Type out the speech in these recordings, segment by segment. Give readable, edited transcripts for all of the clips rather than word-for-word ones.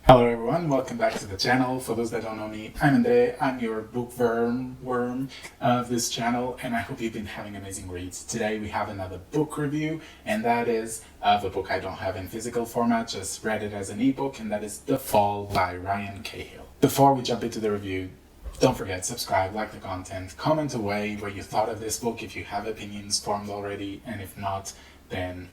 Hello everyone, welcome back to the channel. For those that don't know me, I'm Andre. I'm your worm of this channel, and I hope you've been having amazing reads. Today we have another book review, and that is of a book I don't have in physical format, just read it as an ebook, and that is The Fall by Ryan Cahill. Before we jump into the review, don't forget, subscribe, like the content, comment away what you thought of this book if you have opinions formed already, and if not, then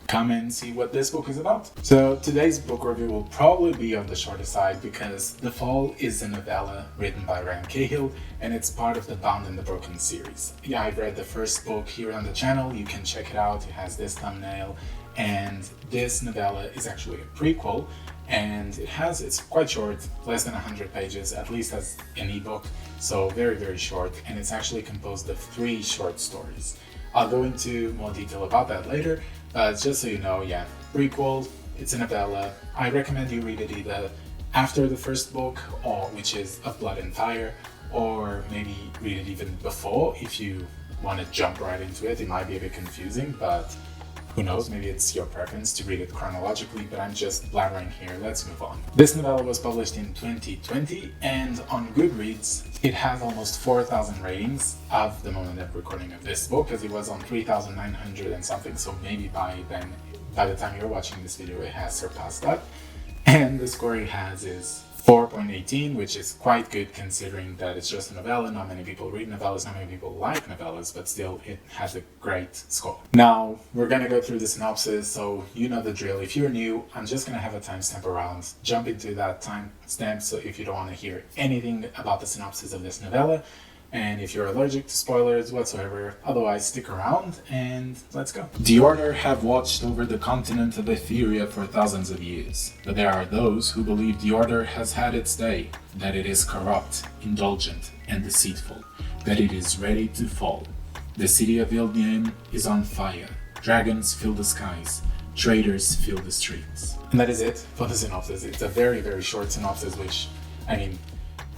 come and see what this book is about. So today's book review will probably be on the shorter side because The Fall is a novella written by Ryan Cahill, and it's part of the Bound and the Broken series. Yeah, I've read the first book here on the channel. You can check it out. It has this thumbnail, and this novella is actually a prequel, and it's quite short, less than 100 pages, at least as an ebook, so very, very short, and it's actually composed of 3 short stories. I'll go into more detail about that later, but just so you know, yeah, prequel, it's a novella. I recommend you read it either after the first book, or which is Of Blood and Fire, or maybe read it even before if you want to jump right into it. It might be a bit confusing, but who knows, maybe it's your preference to read it chronologically, but I'm just blabbering here. Let's move on. This novella was published in 2020, and on Goodreads, it has almost 4,000 ratings of the moment of recording of this book, as it was on 3,900 and something, so maybe by the time you're watching this video, it has surpassed that. And the score it has is 4.18, which is quite good considering that it's just a novella. Not many people read novellas, not many people like novellas, but still it has a great score. Now, we're gonna go through the synopsis, so you know the drill. If you're new, I'm just gonna have a timestamp around. Jump into that timestamp, so if you don't want to hear anything about the synopsis of this novella, and if you're allergic to spoilers whatsoever, otherwise stick around and let's go. The Order have watched over the continent of Etheria for thousands of years, but there are those who believe the Order has had its day, that it is corrupt, indulgent, and deceitful, that it is ready to fall. The city of Ildian is on fire, dragons fill the skies, traitors fill the streets. And that is it for the synopsis. It's a very, very short synopsis, which,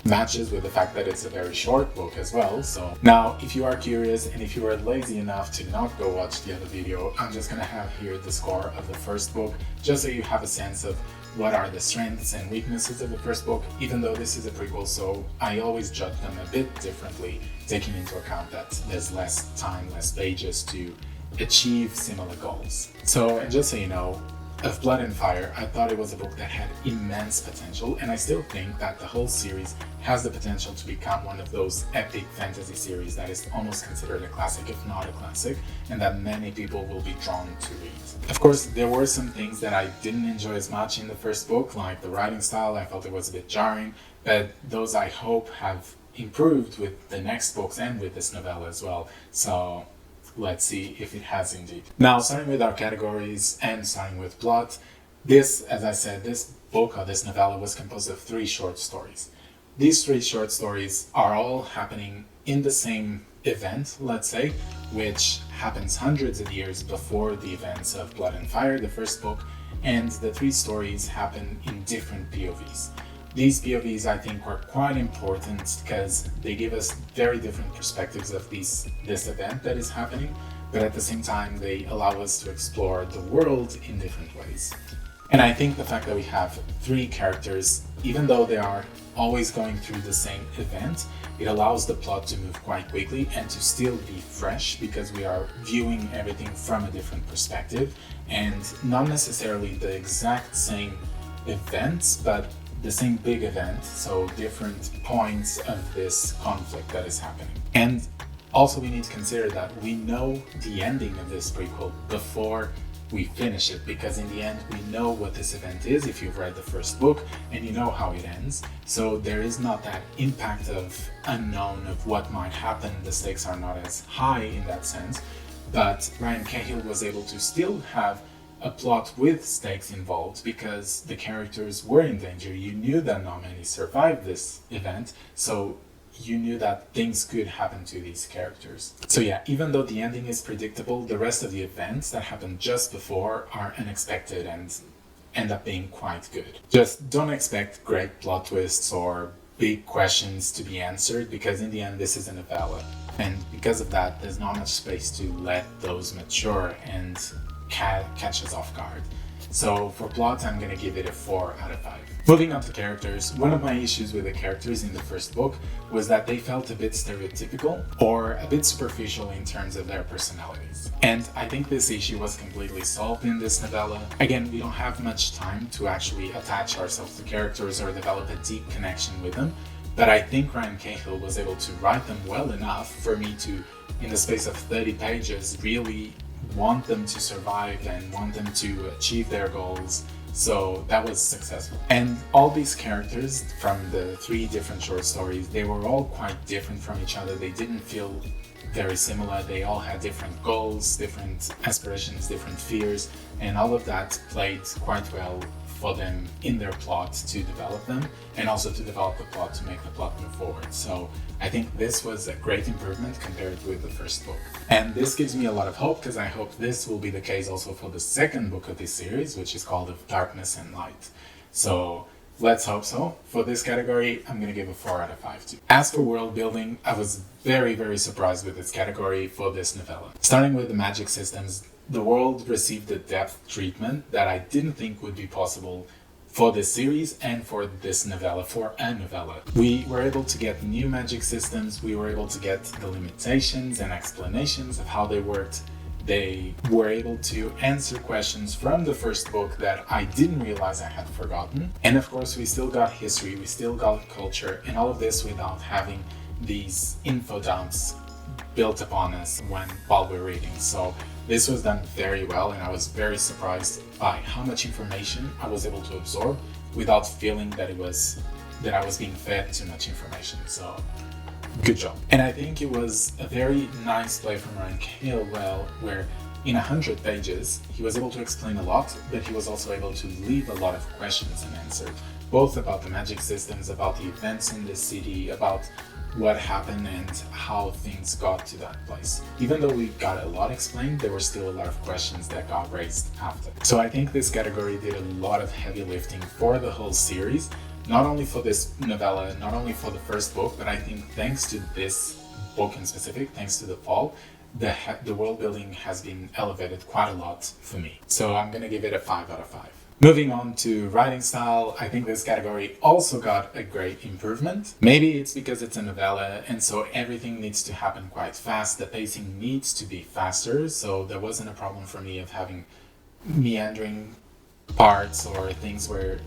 matches with the fact that it's a very short book as well. So now, if you are curious and if you are lazy enough to not go watch the other video, I'm just gonna have here the score of the first book, just so you have a sense of what are the strengths and weaknesses of the first book, even though this is a prequel, so I always judge them a bit differently, taking into account that there's less time, less pages to achieve similar goals. So, and just so you know, Of Blood and Fire, I thought it was a book that had immense potential, and I still think that the whole series has the potential to become one of those epic fantasy series that is almost considered a classic, if not a classic, and that many people will be drawn to read. Of course, there were some things that I didn't enjoy as much in the first book, like the writing style. I felt it was a bit jarring, but those I hope have improved with the next books and with this novella as well. So let's see if it has indeed. Now, starting with our categories and starting with plot, this, as I said, this book or this novella was composed of 3 short stories. These 3 short stories are all happening in the same event, let's say, which happens hundreds of years before the events of Blood and Fire, the first book, and the 3 stories happen in different POVs. These POVs, I think, were quite important because they give us very different perspectives of this event that is happening, but at the same time, they allow us to explore the world in different ways. And I think the fact that we have 3 characters, even though they are always going through the same event, it allows the plot to move quite quickly and to still be fresh because we are viewing everything from a different perspective, and not necessarily the exact same events, but the same big event, so different points of this conflict that is happening. And also we need to consider that we know the ending of this prequel before we finish it, because in the end we know what this event is if you've read the first book and you know how it ends, so there is not that impact of unknown of what might happen. The stakes are not as high in that sense, but Ryan Cahill was able to still have a plot with stakes involved because the characters were in danger. You knew that not many survived this event, so you knew that things could happen to these characters. So yeah, even though the ending is predictable, the rest of the events that happened just before are unexpected and end up being quite good. Just don't expect great plot twists or big questions to be answered, because in the end this is a novella, and because of that there's not much space to let those mature and catch us off guard. So for plot, I'm gonna give it a 4 out of 5. Moving on to characters, one of my issues with the characters in the first book was that they felt a bit stereotypical or a bit superficial in terms of their personalities. And I think this issue was completely solved in this novella. Again, we don't have much time to actually attach ourselves to characters or develop a deep connection with them, but I think Ryan Cahill was able to write them well enough for me to, in the space of 30 pages, really want them to survive and want them to achieve their goals. So that was successful. And all these characters from the 3 different short stories, they were all quite different from each other. They didn't feel very similar. They all had different goals, different aspirations, different fears, and all of that played quite well for them in their plot to develop them, and also to develop the plot to make the plot move forward. So I think this was a great improvement compared with the first book. And this gives me a lot of hope, because I hope this will be the case also for the second book of this series, which is called Of Darkness and Light. So let's hope so. For this category, I'm going to give a 4 out of 5 too. As for world building, I was very surprised with this category for this novella. Starting with the magic systems, the world received a depth treatment that I didn't think would be possible for this series and for this novella, for a novella. We were able to get new magic systems, we were able to get the limitations and explanations of how they worked. They were able to answer questions from the first book that I didn't realize I had forgotten. And of course, we still got history, we still got culture, and all of this without having these info dumps built upon us while we're reading. So this was done very well, and I was very surprised by how much information I was able to absorb without feeling that I was being fed too much information. So good job. And I think it was a very nice play from Ryan Cahill, where in 100 pages he was able to explain a lot, but he was also able to leave a lot of questions unanswered, both about the magic systems, about the events in the city, about what happened and how things got to that place. Even though we got a lot explained, there were still a lot of questions that got raised after. So I think this category did a lot of heavy lifting for the whole series, not only for this novella, not only for the first book, but I think thanks to this book in specific, thanks to The Fall, the world building has been elevated quite a lot for me. So I'm gonna give it a 5 out of 5. Moving on to writing style, I think this category also got a great improvement. Maybe it's because it's a novella and so everything needs to happen quite fast. The pacing needs to be faster, so there wasn't a problem for me of having meandering parts or things where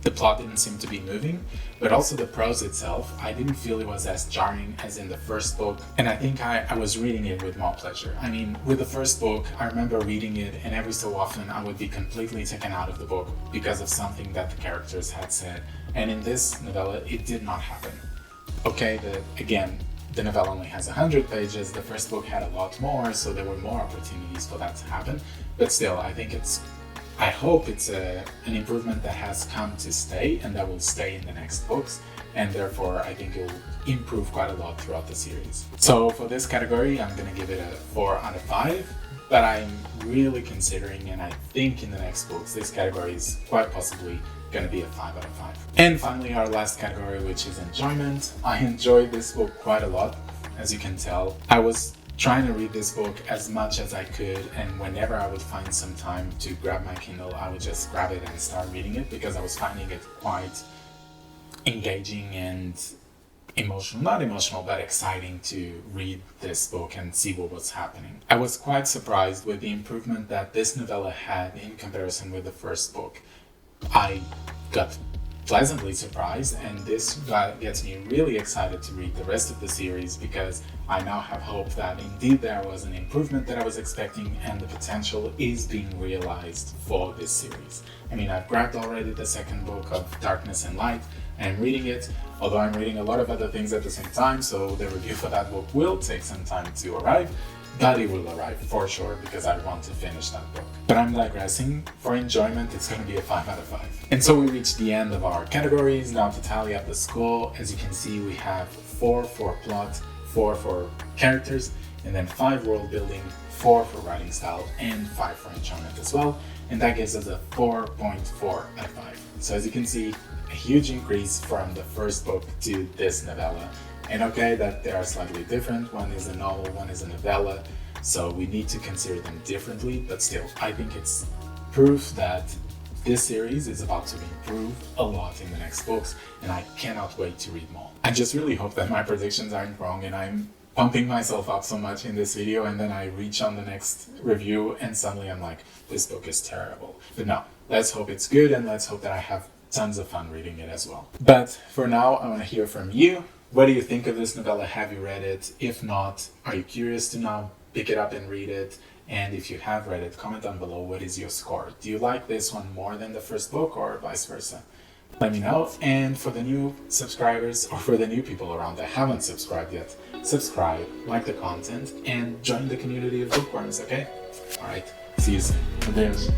the plot didn't seem to be moving, but also the prose itself, I didn't feel it was as jarring as in the first book, and I think I was reading it with more pleasure. I mean, with the first book, I remember reading it and every so often I would be completely taken out of the book because of something that the characters had said, and in this novella, it did not happen. Okay, the novella only has 100 pages, the first book had a lot more, so there were more opportunities for that to happen, but still, I hope it's an improvement that has come to stay and that will stay in the next books, and therefore I think it will improve quite a lot throughout the series. So for this category, I'm going to give it a 4 out of 5, but I'm really considering, and I think in the next books, this category is quite possibly going to be a 5 out of 5. And finally, our last category, which is enjoyment. I enjoyed this book quite a lot, as you can tell. I was trying to read this book as much as I could, and whenever I would find some time to grab my Kindle, I would just grab it and start reading it because I was finding it quite engaging and not emotional, but exciting to read this book and see what was happening. I was quite surprised with the improvement that this novella had in comparison with the first book. I got pleasantly surprised, and this gets me really excited to read the rest of the series because I now have hope that indeed there was an improvement that I was expecting and the potential is being realized for this series. I mean, I've grabbed already the second book of Darkness and Light and reading it, although I'm reading a lot of other things at the same time, so the review for that book will take some time to arrive, but it will arrive for sure because I want to finish that book. But I'm digressing. For enjoyment, it's going to be a 5 out of 5. And so we reached the end of our categories. Now to tally up the score, as you can see, we have 4 for plot, 4 for characters, and then 5 world building, 4 for writing style, and 5 for enjoyment as well. And that gives us a 4.4 out of 5. So as you can see, a huge increase from the first book to this novella. And okay, that they are slightly different. One is a novel, one is a novella. So we need to consider them differently, but still, I think it's proof that this series is about to improve a lot in the next books, and I cannot wait to read more. I just really hope that my predictions aren't wrong and I'm pumping myself up so much in this video, and then I reach on the next review and suddenly I'm like, this book is terrible. But no, let's hope it's good, and let's hope that I have tons of fun reading it as well. But for now, I want to hear from you. What do you think of this novella? Have you read it? If not, are you curious to now pick it up and read it? And if you have read it, comment down below what is your score. Do you like this one more than the first book, or vice versa? Let me know. And for the new subscribers, or for the new people around that haven't subscribed yet, subscribe, like the content, and join the community of bookworms, okay? Alright, see you soon. Adeus.